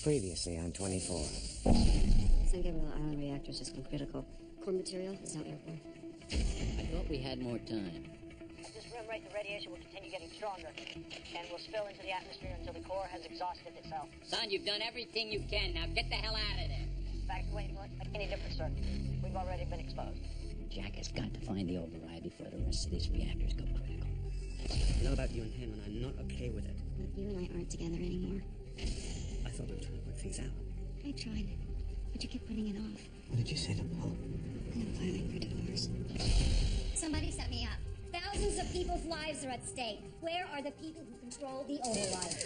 Previously on 24. San Gabriel Island reactor's just gone critical. Core material is now airborne. I thought we had more time. At this room rate, the radiation will continue getting stronger, and will spill into the atmosphere until the core has exhausted itself. Son, you've done everything you can. Now get the hell out of there. Evacuating won't make any difference, sir. We've already been exposed. Jack has got to find the override before the rest of these reactors go critical. I know about you and him, and I'm not okay with it. But you and I aren't together anymore. I thought we were trying to work things out. I tried, but you keep putting it off. What did you say to Paul? I'm filing for divorce. Somebody set me up. Thousands of people's lives are at stake. Where are the people who control the override?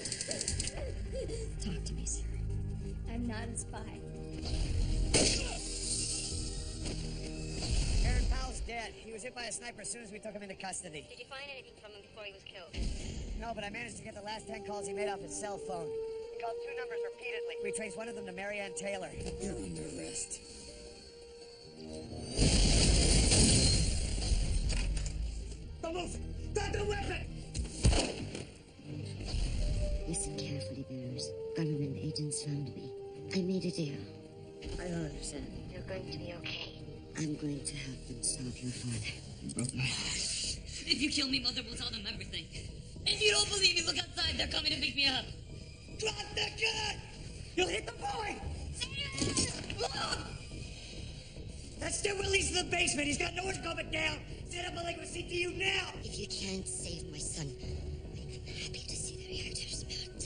Talk to me, sir. I'm not a spy. Aaron Powell's dead. He was hit by a sniper as soon as we took him into custody. Did you find anything from him before he was killed? No, but I managed to get the last 10 calls he made off his cell phone. He called 2 numbers repeatedly. We traced one of them to Marianne Taylor. You're under arrest. Don't move! Drop the weapon! Listen carefully, Bearers. Government agents found me. I made a deal. I don't understand. You're going to be okay. I'm going to help them stop your father. If you kill me, Mother will tell them everything. If you don't believe me, look outside. They're coming to pick me up. Drop the gun! You'll hit the boy! That's still released to the basement. He's got nowhere to go but down. Set up malignancy to you now! If you can't save my son, I'm happy to see the reactors melt.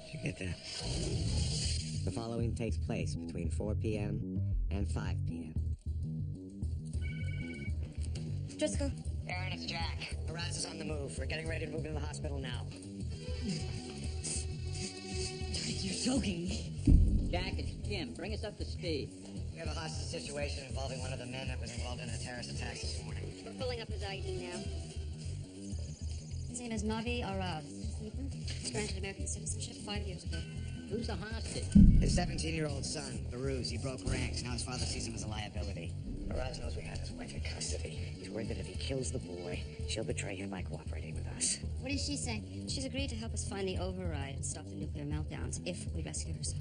Did you get that? The following takes place between 4 p.m. and 5 p.m. Driscoll. Aaron, it's Jack. Araz is on the move. We're getting ready to move into the hospital now. You're joking me. Jack, it's Jim. Bring us up to speed. We have a hostage situation involving one of the men that was involved in a terrorist attack this morning. We're pulling up his ID now. His name is Navi Araz. Sleeper. He's granted American citizenship 5 years ago. Who's the hostage? His 17-year-old son, Baruz, he broke ranks. Now his father sees him as a liability. Araz knows we have his wife in custody. He's worried that if he kills the boy, she'll betray him by cooperating with us. What did she say? She's agreed to help us find the override and stop the nuclear meltdowns if we rescue her son.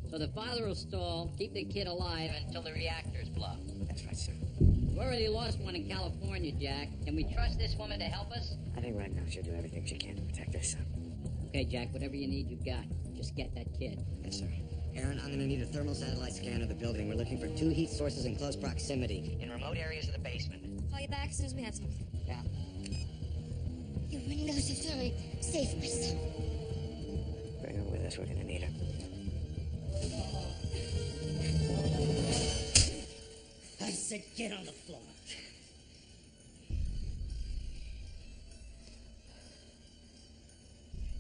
So the father will stall, keep the kid alive until the reactors blow. That's right, sir. We've already lost one in California, Jack. Can we trust this woman to help us? I think right now she'll do everything she can to protect her son. Okay, Jack, whatever you need, you've got. Just get that kid. Yes, sir. Aaron, I'm gonna need a thermal satellite scan of the building. We're looking for 2 heat sources in close proximity. In remote areas of the basement. Call you back as soon as we have something. Yeah. You're running out of time. Save my son. Bring her with us. We're gonna need her. I said get on the floor.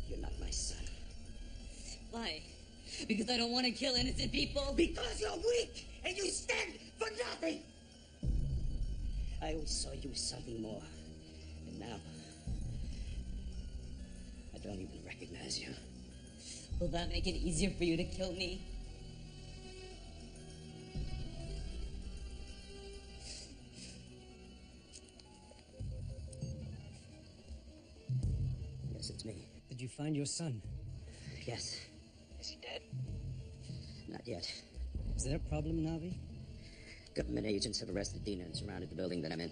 You're not my son. Why? Because I don't want to kill innocent people? Because you're weak and you stand for nothing! I always saw you as something more. And now, I don't even recognize you. Will that make it easier for you to kill me? Yes, it's me. Did you find your son? Yes. Is he dead? Not yet. Is there a problem, Navi? Government agents have arrested Dina and surrounded the building that I'm in.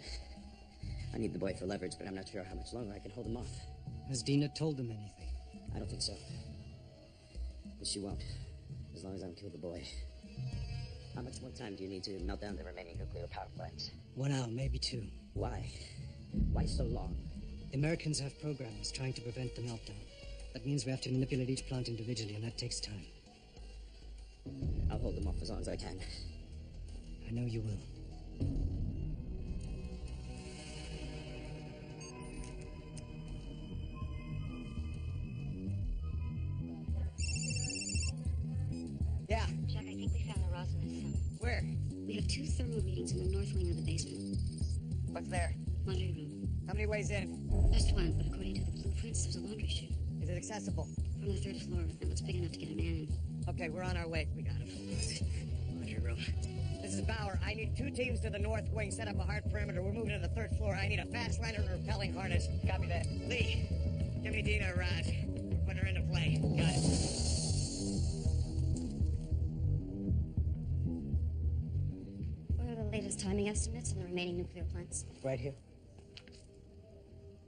I need the boy for leverage, but I'm not sure how much longer I can hold him off. Has Dina told them anything? I don't think so. But she won't, as long as I don't kill the boy. How much more time do you need to melt down the remaining nuclear power plants? 1 hour, maybe 2. Why? Why so long? The Americans have programs trying to prevent the meltdown. That means we have to manipulate each plant individually, and that takes time. I'll hold them off as long as I can. I know you will. Yeah. Jack, I think we found the Roz and his son. Where? We have 2 thermal readings in the north wing of the basement. What's there? Laundry room. How many ways in? Just one, but according to the blueprints, there's a laundry chute. Is it accessible? From the 3rd floor. It looks big enough to get a man in. Okay, we're on our way. We got him. Laundry room. This is Bauer. I need 2 teams to the north wing. Set up a hard perimeter. We're moving to the 3rd floor. I need a fast liner and a repelling harness. Copy that. Lee, give me Dina a ride. Put her into play. Got it. Latest timing estimates on the remaining nuclear plants. Right here.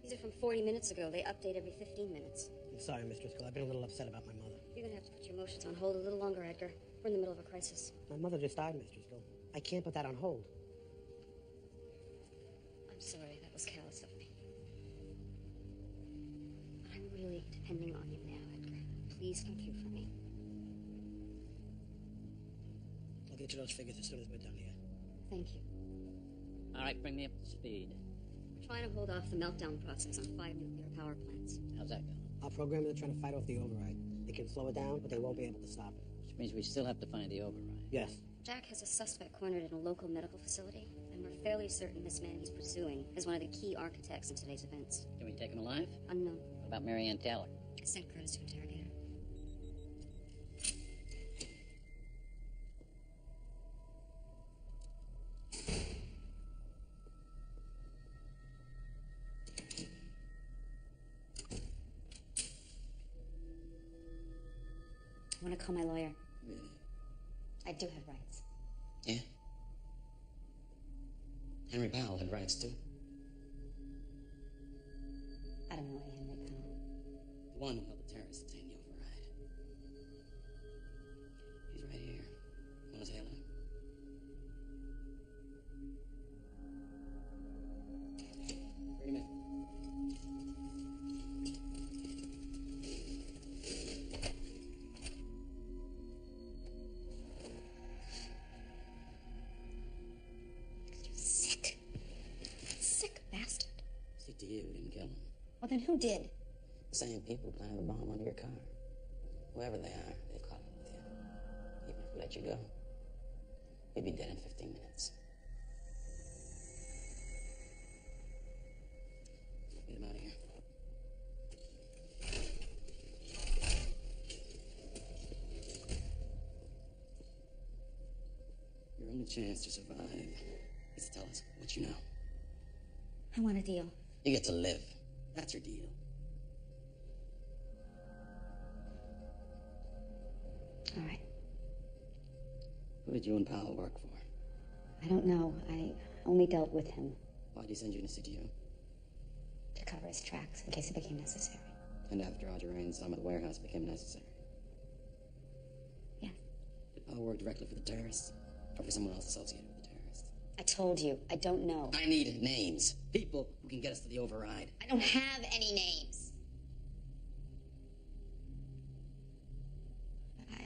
These are from 40 minutes ago. They update every 15 minutes. I'm sorry, Mistress Cole. I've been a little upset about my mother. You're gonna have to put your emotions on hold a little longer, Edgar. We're in the middle of a crisis. My mother just died, Mistress Cole. I can't put that on hold. I'm sorry. That was callous of me. I'm really depending on you now, Edgar. Please come through for me. I'll get you those figures as soon as we're done here. Thank you. All right, bring me up to speed. We're trying to hold off the meltdown process on 5 nuclear power plants. How's that going? Our programmers are trying to fight off the override. They can slow it down, but they won't be able to stop it. Which means we still have to find the override. Yes. Jack has a suspect cornered in a local medical facility, and we're fairly certain this man he's pursuing is one of the key architects in today's events. Can we take him alive? Unknown. What about Marianne Taylor? I sent Curtis to interrogate her. I want to call my lawyer. Really? I do have rights. Yeah? Henry Powell had rights too. I don't know any Henry Powell. The one who helped the terrorists obtain the override. He's right here. Want to say hello? Bring him in. Sick bastard. Stick to you, didn't kill him. Well, then who did? The same people planted the bomb under your car. Whoever they are, they've caught up with you. Even if we let you go, you'd be dead in 15 minutes. Get him out of here. Your only chance to survive is to tell us what you know. I want a deal. You get to live. That's your deal. All right. Who did you and Powell work for? I don't know. I only dealt with him Why'd he send you to CTO? to cover his tracks in case it became necessary. And after Audrey Rain's time at the warehouse became necessary? Yeah. Did Powell work directly for the terrorists? Or for someone else associated with the terrorists? I told you, I don't know. I need names. People who can get us to the override. I don't have any names.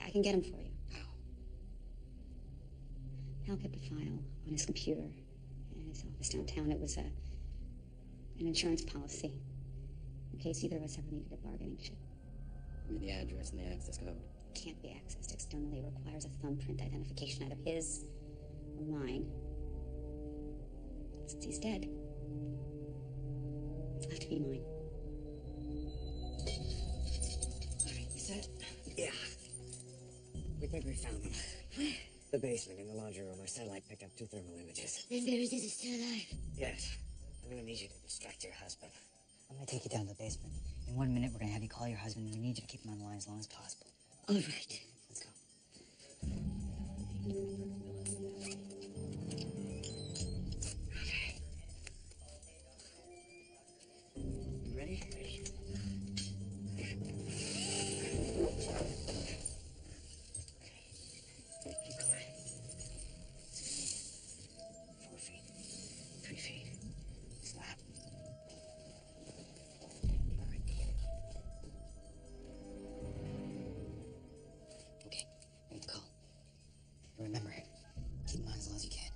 I can get them for you. How? Hal kept a file on his computer in his office downtown. It was an insurance policy in case either of us ever needed a bargaining chip. Give me the address and the access code. It can't be accessed externally. It requires a thumbprint identification, either his or mine. Since he's dead, it's left to be mine. All right, you set? Yeah. We think we found them. Where? The basement in the laundry room. Our satellite picked up 2 thermal images. Then Barry's is still alive. Yes. I'm gonna need you to distract your husband. I'm gonna take you down to the basement. In 1 minute, we're gonna have you call your husband, and we need you to keep him on the line as long as possible. All right. Let's go. You ready? Ready. Keep going. 4 feet. 3 feet. Stop. All right. Okay, make the call. And remember, keep him on as long as you can.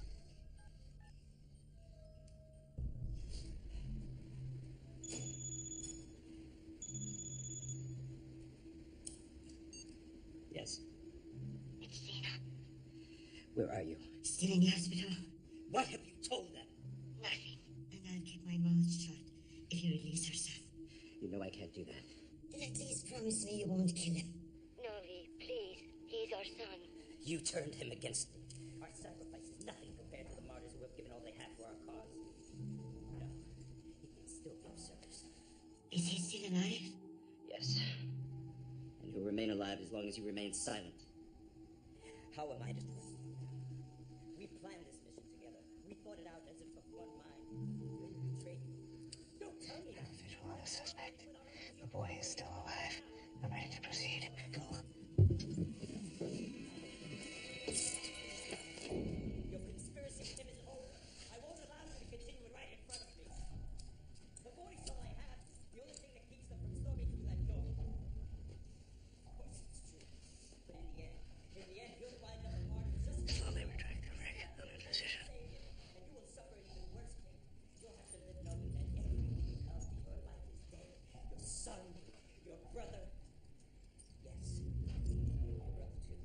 Yes. It's Zena. Where are you? Still in the hospital. What have you told them? Nothing. And I'll keep my mouth shut if you release her son. You know I can't do that. Then at least promise me you won't kill him. No, Lee, please. He's our son. You turned him against me. Our sacrifice is nothing compared to the martyrs who have given all they have for our cause. No, he can still be of service. Is he still alive? Yes. And he'll remain alive as long as you remain silent. How am I to trust you? We planned this mission together. Visual on the suspect. The boy is still alive. I'm ready to proceed. Go. Your conspiracy sim is over. I won't allow you to continue it right in front of me. The boy's all I have. The only thing that keeps them from storming through that door. Of course it's true. But in the end, you'll wind up a part of the system. Slowly retract the rig. I'm in position. And you will suffer an even worse fate. You'll have to live knowing that everything you loved in your life is dead. Your son, your brother. Yes, your brother too.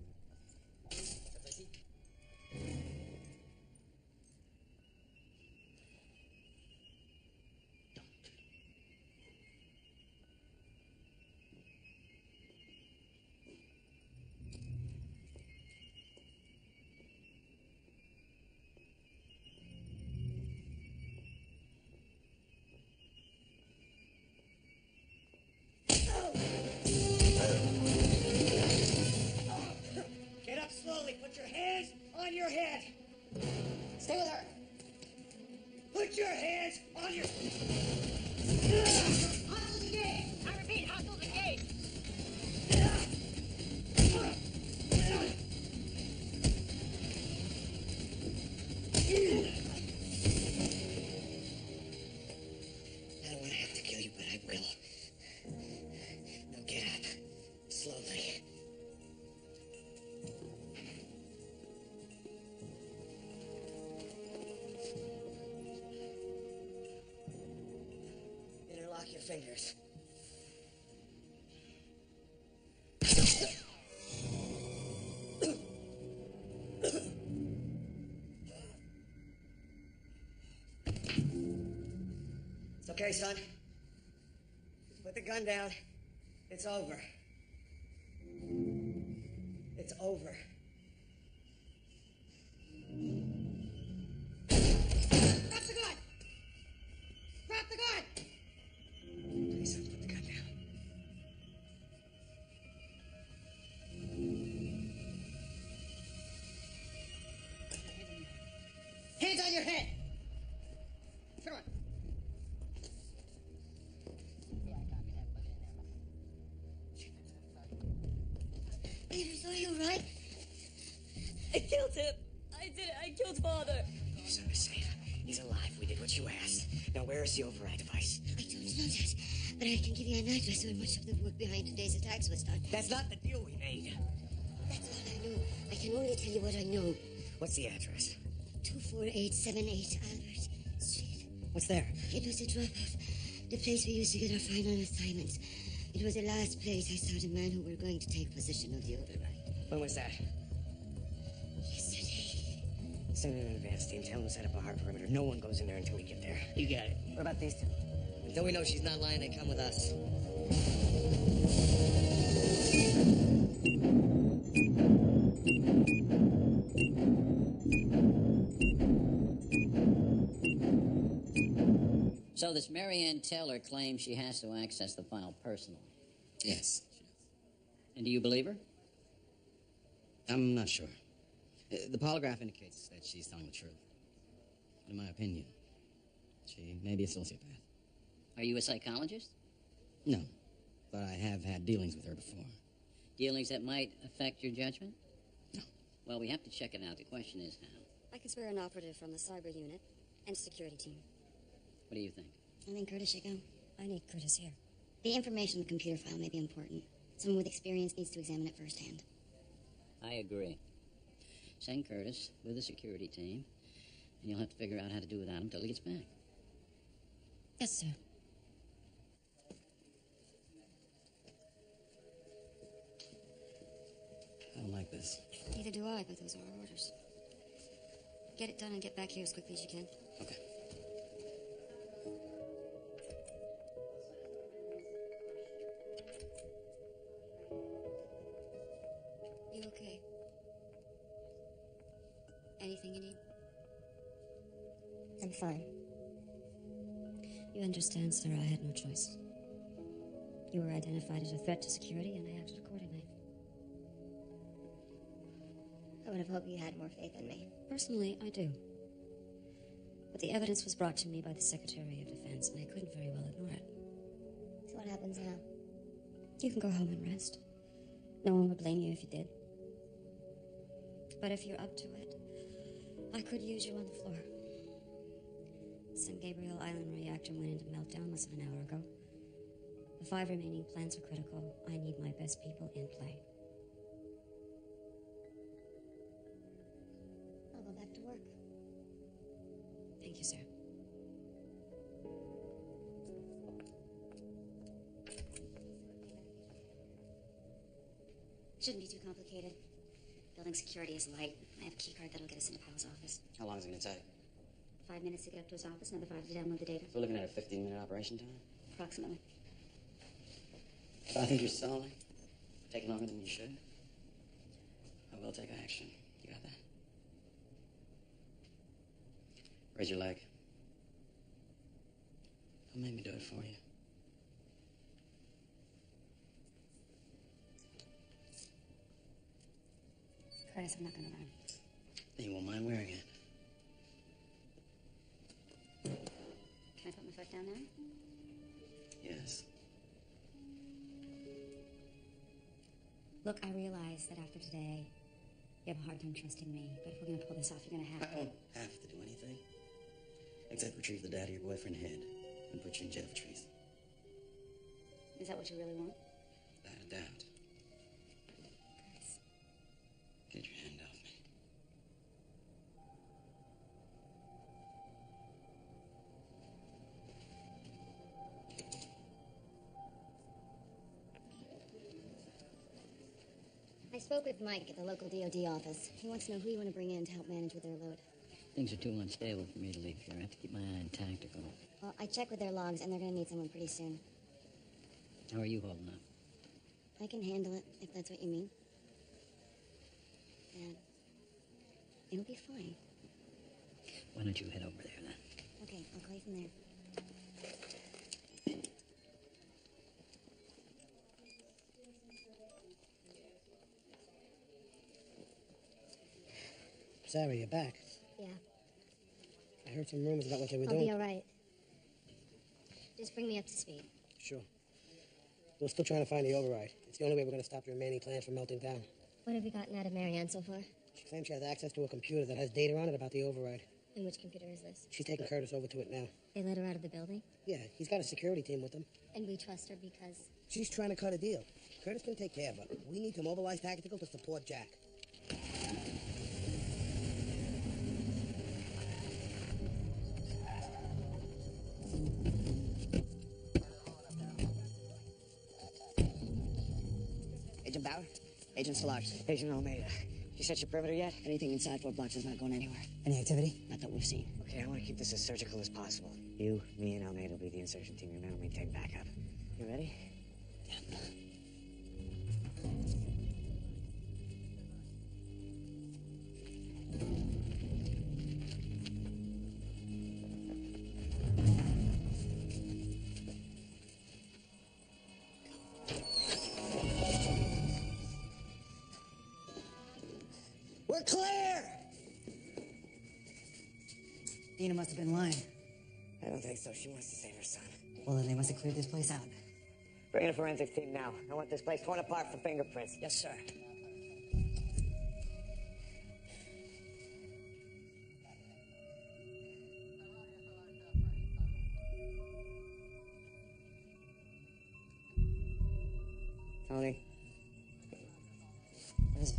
Get up slowly. Put your hands on your head. Stay with her. Put your hands on your... Hostiles engaged! I repeat, hostiles engaged! I don't want to have to kill you, but I will. Now get up. Slowly. Interlock your fingers. It's okay, son. Just put the gun down. It's over. It's over. Drop the gun! Drop the gun! Please, son, put the gun down. Hands on your head! Come on. Epis, are you right? I killed him. I did it. I killed father. Son is safe. He's alive. We did what you asked. Now, where is the override device? I don't know that, but I can give you an address where much of the work behind today's attacks was done. That's not the deal we made. That's all I know. I can only tell you what I know. What's the address? 24878 Albert Street. What's there? It was a drop-off. The place we used to get our final assignments. It was the last place I saw the man who were going to take possession of the override. When was that? Yesterday. Send in an advance team. Tell them to set up a hard perimeter. No one goes in there until we get there. You got it. What about these two? Until we know she's not lying, they come with us. So this Marianne Taylor claims she has to access the file personally. Yes. And do you believe her? I'm not sure. The polygraph indicates that she's telling the truth. But in my opinion, she may be a sociopath. Are you a psychologist? No, but I have had dealings with her before. Dealings that might affect your judgment? No. Well, we have to check it out. The question is how. I can swear an operative from the cyber unit and security team. What do you think? I think Curtis should go. I need Curtis here. The information in the computer file may be important. Someone with experience needs to examine it firsthand. I agree. Send Curtis with the security team, and you'll have to figure out how to do without him till he gets back. Yes, sir. I don't like this. Neither do I, but those are our orders. Get it done and get back here as quickly as you can. Okay. You okay? Anything you need? I'm fine. You understand, sir, I had no choice. You were identified as a threat to security, and I acted accordingly. I would have hoped you had more faith in me. Personally, I do. But The evidence was brought to me by the Secretary of Defense, and I couldn't very well ignore it. So what happens now? You can go home and rest. No one would blame you if you did. But if you're up to it, I could use you on the floor. San Gabriel Island reactor went into meltdown less than an hour ago. The 5 remaining plants are critical. I need my best people in play. I'll go back to work. Thank you, sir. Shouldn't be too complicated. Building security is light. I have a key card that'll get us into Powell's office. How long is it going to take? 5 minutes to get up to his office, another 5 to download the data. So we're looking at a 15-minute operation time? Approximately. If I think you're stalling, taking longer than you should, I will take action. You got that? Raise your leg. Don't make me do it for you. Curtis, I'm not gonna run. Then you won't mind wearing it. Can I put my foot down now? Yes. Look, I realize that after today, you have a hard time trusting me, but if we're gonna pull this off, you're gonna have I don't have to do anything. Except retrieve the data your boyfriend hid and put you in jail for treason. Is that what you really want? Without a doubt. Get your hand off me. I spoke with Mike at the local DOD office. He wants to know who you want to bring in to help manage with their load. Things are too unstable for me to leave here. I have to keep my eye on tactical. Well, I checked with their logs, and they're going to need someone pretty soon. How are you holding up? I can handle it, if that's what you mean. And it'll be fine. Why don't you head over there, then? Okay, I'll call you from there. Sarah, you're back. Yeah, I heard some rumors about what they were I'll doing. be all right. Just bring me up to speed. Sure. We're still trying to find the override. It's the only way we're going to stop the remaining plants from melting down. What have you gotten out of Marianne so far? She claims she has access to a computer that has data on it about the override. And which computer is this? She's taking Curtis over to it now. They let her out of the building? Yeah, he's got a security team with him. And we trust her because... She's trying to cut a deal. Curtis can take care of her. We need to mobilize tactical to support Jack. Agent Bauer? Agent Solars. Agent Almeida. You set your perimeter yet? Anything inside 4 blocks is not going anywhere. Any activity? Not that we've seen. Okay, I want to keep this as surgical as possible. You, me, and Almeida will be the insertion team. Your men will maintain backup. You ready? Yeah. We're clear! Dina must have been lying. I don't think so. She wants to save her son. Well, then they must have cleared this place out. Bring in a forensics team now. I want this place torn apart for fingerprints. Yes, sir. Tony. What is it?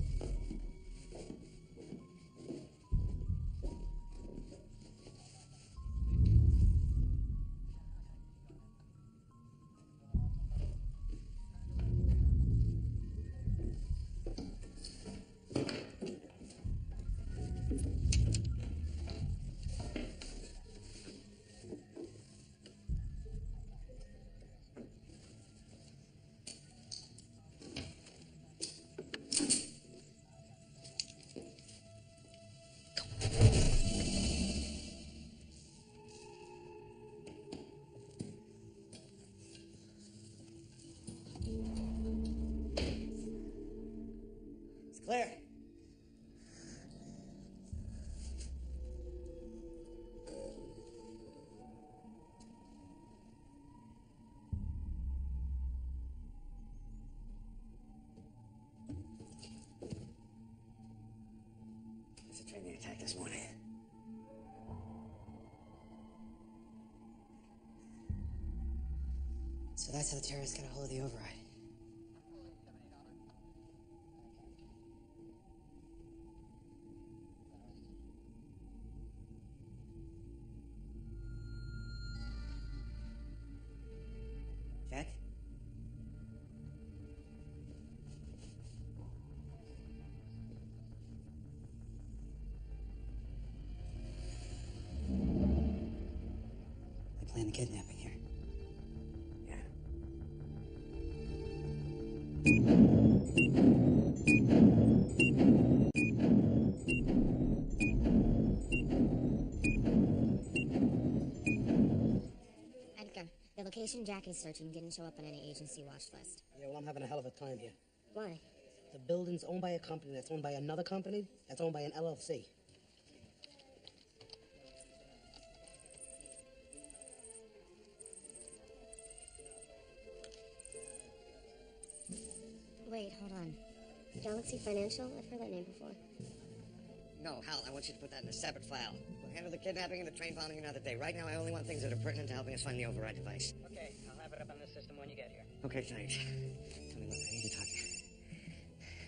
During the attack this morning. So that's how the terrorists got a hold of the override. Jack? They planned the kidnapping here. Yeah. Edgar, the location Jack is searching didn't show up on any agency watch list. Yeah, well, I'm having a hell of a time here. Why? The building's owned by a company that's owned by another company that's owned by an LLC. Wait, hold on. Galaxy Financial? I've heard that name before. No, Hal, I want you to put that in a separate file. We'll handle the kidnapping and the train bombing another day. Right now, I only want things that are pertinent to helping us find the override device. Okay, I'll have it up on the system when you get here. Okay, thanks. Tell me, look, I need to talk.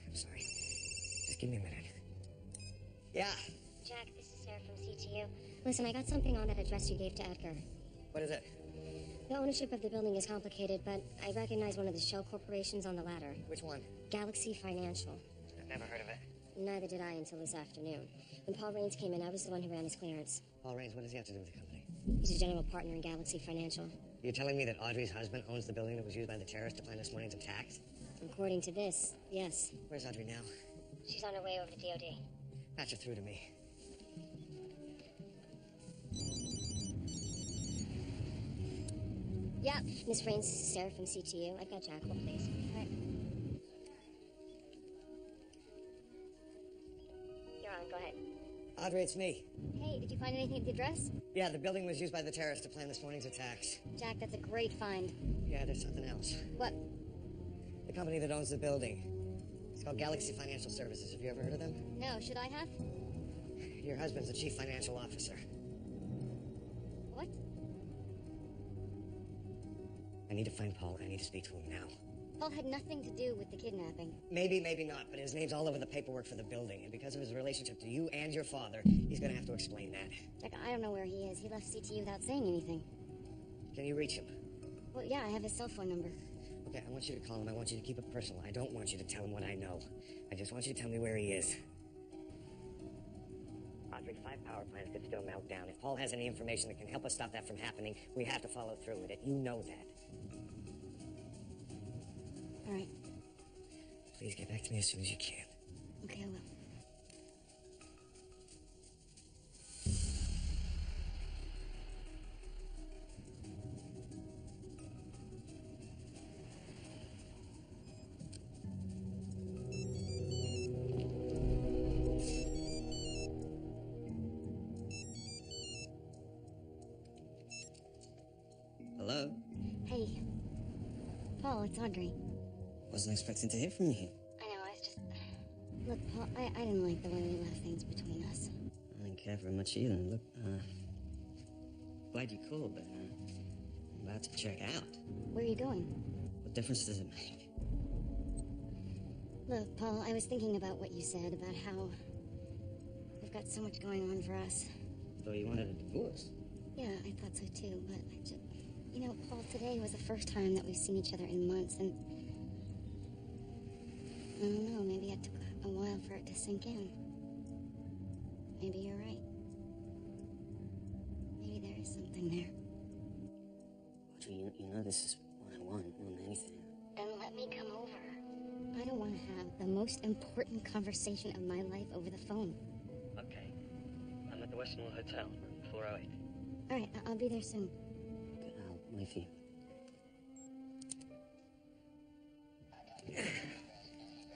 I'm sorry. Just give me a minute. Yeah. Jack, this is Sarah from CTU. Listen, I got something on that address you gave to Edgar. What is it? The ownership of the building is complicated, but I recognize one of the shell corporations on the ladder. Which one? Galaxy Financial. I've never heard of it. Neither did I until this afternoon. When Paul Raines came in, I was the one who ran his clearance. Paul Raines, what does he have to do with the company? He's a general partner in Galaxy Financial. You're telling me that Audrey's husband owns the building that was used by the terrorists to plan this morning's attacks? According to this, yes. Where's Audrey now? She's on her way over to DOD. Patch her through to me. Yeah, Miss Raines, this is Sarah from CTU. I've got Jack. Hold, please. All right. You're on. Go ahead. Audrey, it's me. Hey, did you find anything at the address? Yeah, the building was used by the terrorists to plan this morning's attacks. Jack, that's a great find. Yeah, there's something else. What? The company that owns the building. It's called Galaxy Financial Services. Have you ever heard of them? No, should I have? Your husband's the chief financial officer. What? I need to find Paul. I need to speak to him now. Paul had nothing to do with the kidnapping. Maybe, maybe not, but his name's all over the paperwork for the building, and because of his relationship to you and your father, he's gonna have to explain that. Jack, I don't know where he is. He left CTU without saying anything. Can you reach him? Well, yeah, I have his cell phone number. Okay, I want you to call him. I want you to keep it personal. I don't want you to tell him what I know. I just want you to tell me where he is. Audrey, 5 power plants could still melt down. If Paul has any information that can help us stop that from happening, we have to follow through with it. You know that. All right. Please get back to me as soon as you can. Okay, I will. Hello? Hey. Paul, it's Audrey. Wasn't expecting to hear from you. I know, I was just... Look, Paul, I didn't like the way we left things between us. I didn't care very much either. Look, glad you called, but I'm about to check out. Where are you going? What difference does it make? Look, Paul, I was thinking about what you said about how we've got so much going on for us. So you wanted a divorce? Yeah, I thought so too, but I just... You know, Paul, today was the first time that we've seen each other in months, and... I don't know, maybe it took a while for it to sink in. Maybe you're right. Maybe there is something there. Audrey, you know this is what I want more than anything. Then let me come over. I don't want to have the most important conversation of my life over the phone. Okay. I'm at the Westmore Hotel, 408. All right, I'll be there soon. Good, I'll wait for you.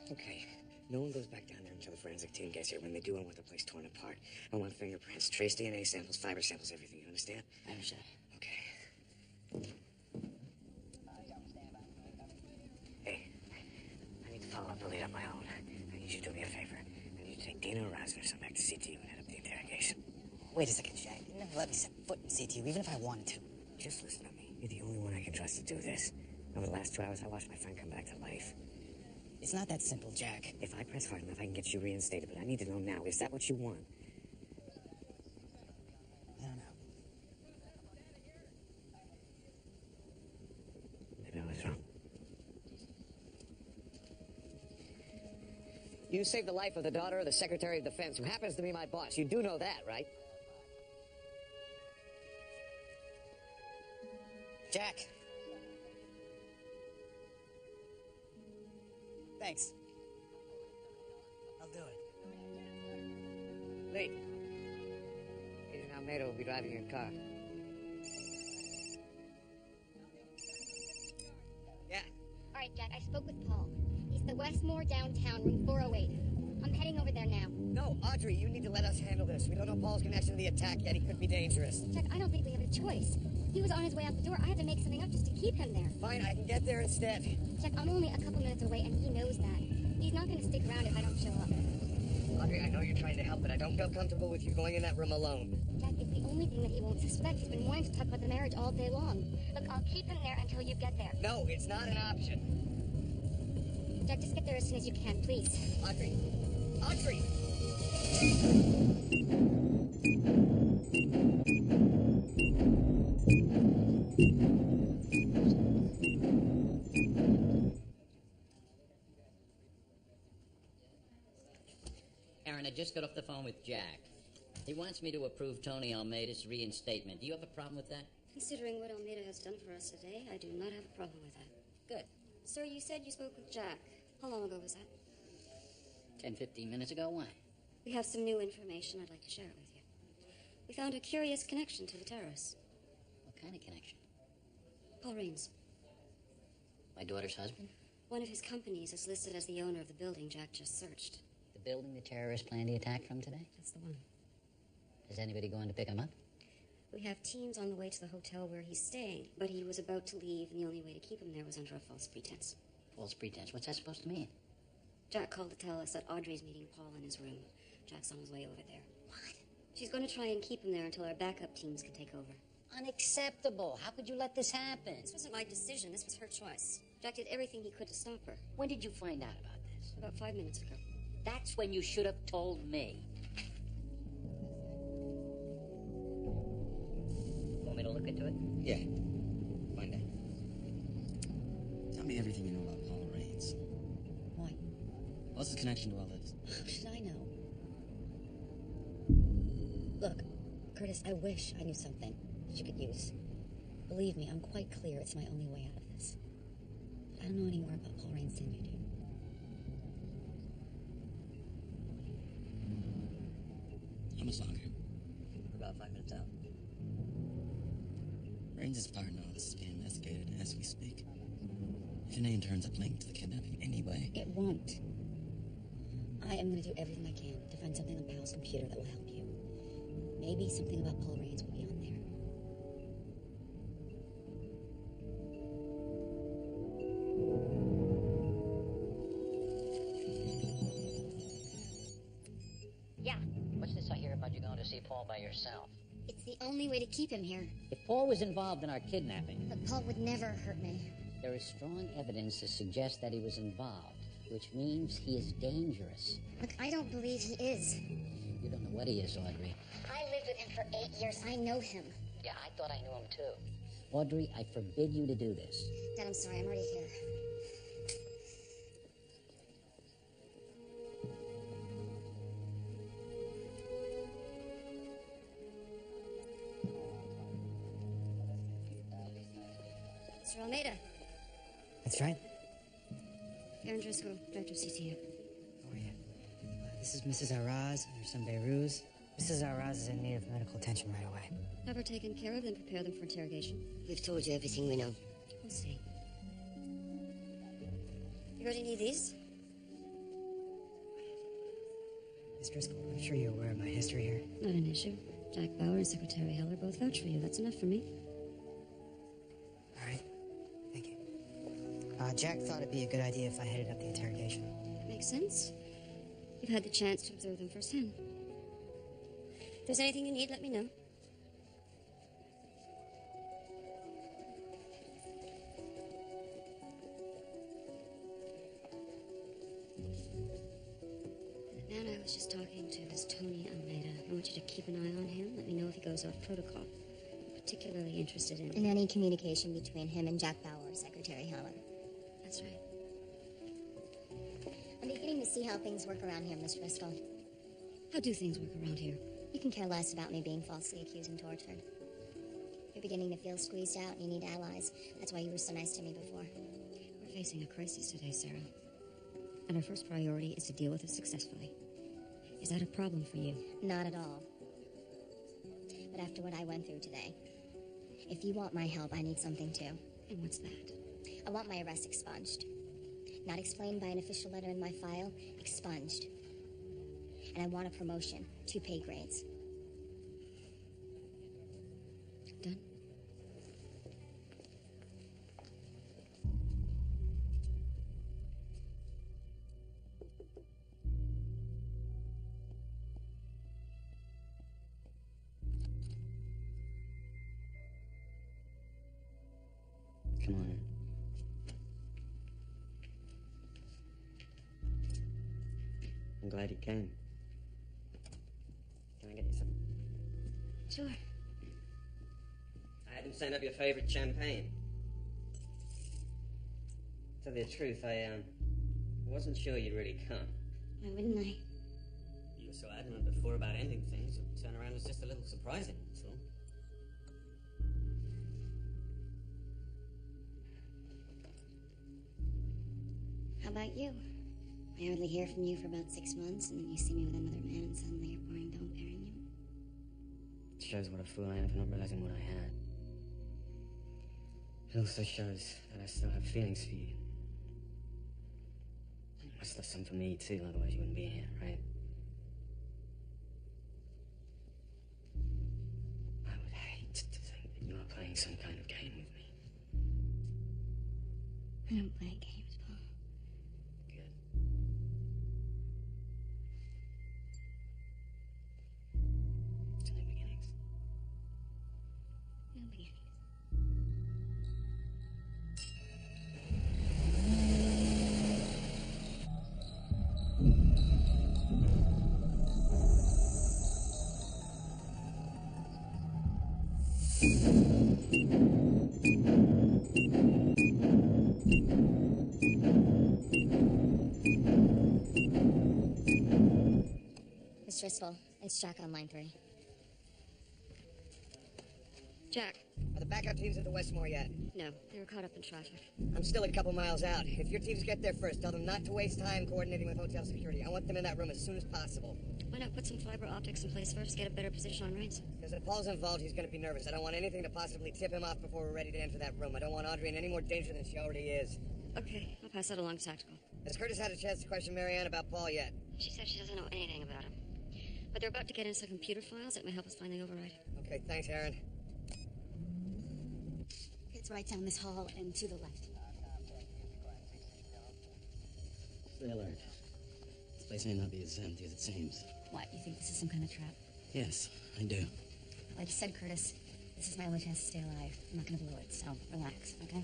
Okay. No one goes back down there until the forensic team gets here. When they do, I want the place torn apart. I want fingerprints, trace DNA samples, fiber samples, everything. You understand? I understand. Okay. Hey, I need to follow up the lead on my own. I need you to do me a favor. I need you to take Dana or Rosner sent back to CTU and head up the interrogation. Wait a second, Jack. You never let me set foot in CTU, even if I wanted to. Just listen to me. You're the only one I can trust to do this. Over the last 2 hours, I watched my friend come back to life. It's not that simple, Jack. If I press hard enough, I can get you reinstated, but I need to know now. Is that what you want? I don't know. Maybe I was wrong. You saved the life of the daughter of the Secretary of Defense, who happens to be my boss. You do know that, right? Jack. Thanks. I'll do it. Lee. Agent Almeida will be driving your car. All right, Jack, I spoke with Paul. He's the Westmore downtown, room 408. I'm heading over there now. No, Audrey, you need to let us handle this. We don't know Paul's connection to the attack yet. He could be dangerous. Jack, I don't think we have a choice. He was on his way out the door. I had to make something up just to keep him there. Fine, I can get there instead. Jack, I'm only a couple minutes away, and he knows that. He's not going to stick around if I don't show up. Audrey, I know you're trying to help, but I don't feel comfortable with you going in that room alone. Jack, it's the only thing that he won't suspect. He's been wanting to talk about the marriage all day long. Look, I'll keep him there until you get there. No, it's not an option. Jack, just get there as soon as you can, please. Audrey! Audrey! Aaron, I just got off the phone with Jack. He wants me to approve Tony Almeida's reinstatement. Do you have a problem with that? Considering what Almeida has done for us today, I do not have a problem with that. Good. Sir, you said you spoke with Jack. How long ago was that? 10, 15 minutes ago. Why? We have some new information I'd like to share it with you. We found a curious connection to the terrorists. What kind of connection? Paul Raines. My daughter's husband? One of his companies is listed as the owner of the building Jack just searched. The building the terrorists planned the attack from today? That's the one. Is anybody going to pick him up? We have teams on the way to the hotel where he's staying, but he was about to leave, and the only way to keep him there was under a false pretense. False pretense? What's that supposed to mean? Jack called to tell us that Audrey's meeting Paul in his room. Jack's on his way over there. What? She's going to try and keep him there until our backup teams can take over. Unacceptable. How could you let this happen? This wasn't my decision. This was her choice. Jack did everything he could to stop her. When did you find out about this? About 5 minutes ago. That's when you should have told me. Want me to look into it? Yeah. Find out. Tell me everything you know about Paul Raines. Why? What's his connection to all this? How should I know? Look, Curtis, I wish I knew something that you could use. Believe me, I'm quite clear it's my only way out of this. But I don't know any more about Paul Raines than you do. How much longer? We're about 5 minutes out. Raines' partner, this is being investigated as we speak. If your name turns up linked to the kidnapping anyway. It won't. I am going to do everything I can to find something on Powell's computer that will help you. Maybe something about Paul Raines will be on there. Yeah, What's this I hear about you going to see Paul by yourself? it's the only way to keep him here. If Paul was involved in our kidnapping, But Paul would never hurt me. there is strong evidence to suggest that he was involved, which means he is dangerous. Look, I don't believe he is. You don't know what he is, Audrey. I lived with him for 8 years. I know him. Yeah, I thought I knew him too. Audrey, I forbid you to do this. Dad, I'm sorry. I'm already here. Mr. Almeida. That's right. Aaron Driscoll, Director of CTU. How are you? This is Mrs. Araz and her son Beiruz. Mrs. Araz is in need of medical attention right away. Have her taken care of, then prepare them for interrogation. We've told you everything we know. We'll see. You going to need these? Miss Driscoll, I'm sure you're aware of my history here. Not an issue. Jack Bauer and Secretary Heller both vouch for you. That's enough for me. All right. Thank you. Jack thought it'd be a good idea if I headed up the interrogation. Makes sense. You've had the chance to observe them firsthand. If there's anything you need, let me know. And I was just talking to this Tony Almeida. I want you to keep an eye on him. Let me know if he goes off protocol. I'm particularly interested in any communication between him and Jack Bauer, Secretary Helen. That's right. I'm beginning to see how things work around here, Miss Driscoll. How do things work around here? You can care less about me being falsely accused and tortured. You're beginning to feel squeezed out and you need allies. That's why you were so nice to me before. We're facing a crisis today, Sarah. And our first priority is to deal with it successfully. Is that a problem for you? Not at all. But after what I went through today, if you want my help, I need something too. And what's that? I want my arrest expunged. Not explained by an official letter in my file, expunged. And I want a promotion, 2 pay grades. Done? Come on in. I'm glad you came. Can I get you some? Sure. I had him send up your favorite champagne. To tell you the truth, I wasn't sure you'd really come. Why wouldn't I? You were so adamant before about ending things, the turnaround was just a little surprising, that's all. How about you? I hardly hear from you for about 6 months, and then you see me with another man, and suddenly you're pouring Dom Perignon. It shows what a fool I am for not realizing what I had. It also shows that I still have feelings for you. You must have some for me, too, otherwise you wouldn't be here, right? I would hate to think that you are playing some kind of game with me. I don't play games, Paul. Good. It's new beginnings. New beginnings. Miss Driscoll, it's Jack on line 3. Jack. Are the backup teams at the Westmore yet? No, they were caught up in traffic. I'm still a couple miles out. If your teams get there first, tell them not to waste time coordinating with hotel security. I want them in that room as soon as possible. Why not put some fiber optics in place first, get a better position on Reigns? Because if Paul's involved, he's going to be nervous. I don't want anything to possibly tip him off before we're ready to enter that room. I don't want Audrey in any more danger than she already is. Okay, I'll pass that along to Tactical. Has Curtis had a chance to question Marianne about Paul yet? She said she doesn't know anything about him. But they're about to get into some computer files that may help us find the override. Okay, thanks, Aaron. It's right down this hall and to the left. Stay alert. This place may not be as empty as it seems. What, you think this is some kind of trap? Yes, I do. Like you said, Curtis, this is my only chance to stay alive. I'm not gonna blow it, so relax, okay?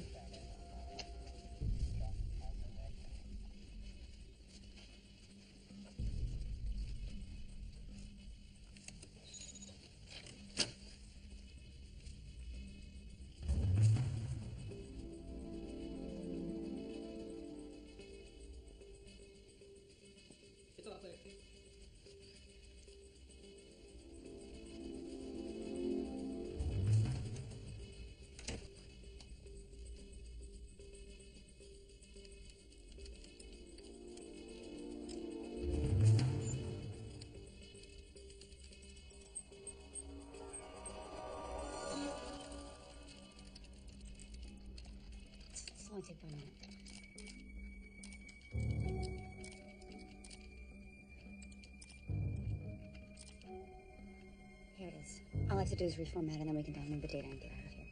Only take 1 minute. Here it is. All I have to do is reformat and then we can download the data and get out of here.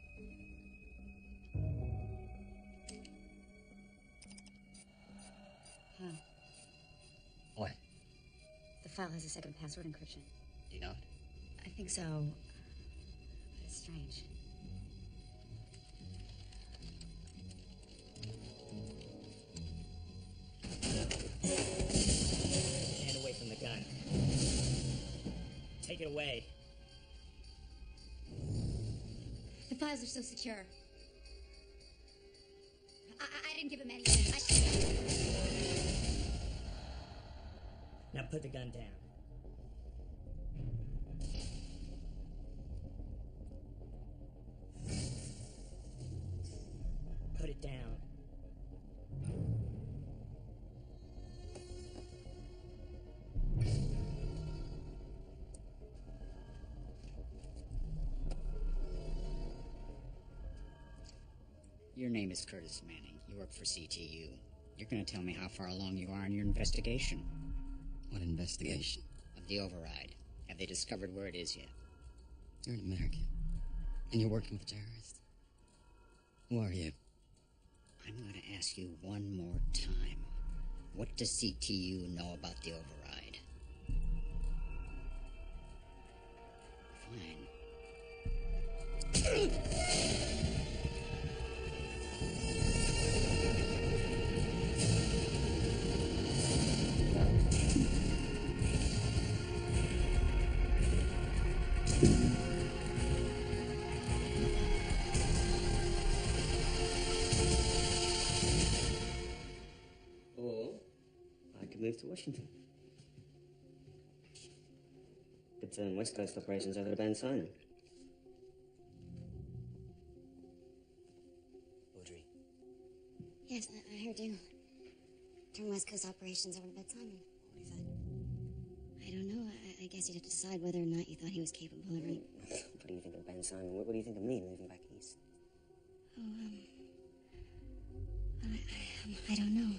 How? What? file has a second password encryption. Do you know it? I think so. But it's strange. Hand away from the gun. Take it away. The files are so secure. I didn't give him anything. Now put the gun down. Put it down. Your name is Curtis Manning. You work for CTU. You're going to tell me how far along you are in your investigation. What investigation? Of the override. Have they discovered where it is yet? You're an American. And you're working with terrorists. Who are you? I'm going to ask you one more time. What does CTU know about the override? Fine. Or I could move to Washington. Could turn West Coast operations over to Ben Simon. Audrey. Yes, I heard you. Turn West Coast operations over to Ben Simon. What do you think? I don't know. I guess you'd have to decide whether or not you thought he was capable of running. What do you think of Ben Simon? What do you think of me moving back east? Oh, I don't know.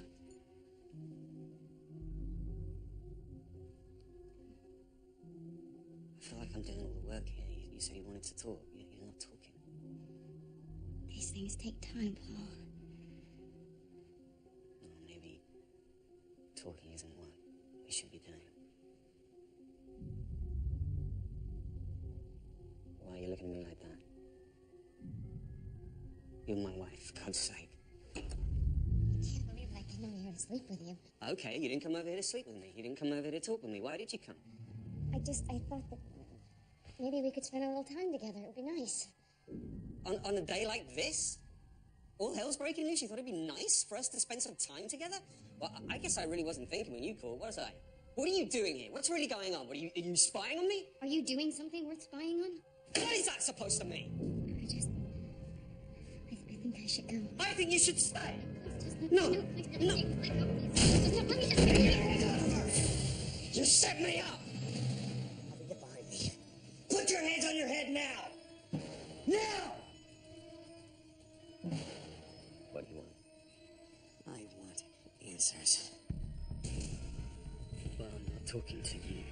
I feel like I'm doing all the work here. You said you wanted to talk. You're not talking. These things take time, Paul. Well, maybe talking isn't what we should be doing. Why are you looking at me like that? You're my wife, for God's sake. I can't believe I came over here to sleep with you. Okay, you didn't come over here to sleep with me. You didn't come over here to talk with me. Why did you come? I thought that maybe we could spend a little time together. It would be nice. On a day like this? All hell's breaking loose. You thought it'd be nice for us to spend some time together? Well, I guess I really wasn't thinking when you called, was I? What are you doing here? What's really going on? Are you spying on me? Are you doing something worth spying on? What is that supposed to mean? I think I should go. I think you should stay. No. You set me up. I'll get behind me. Put your hands on your head now. Now! What do you want? I want answers. Well, I'm not talking to you.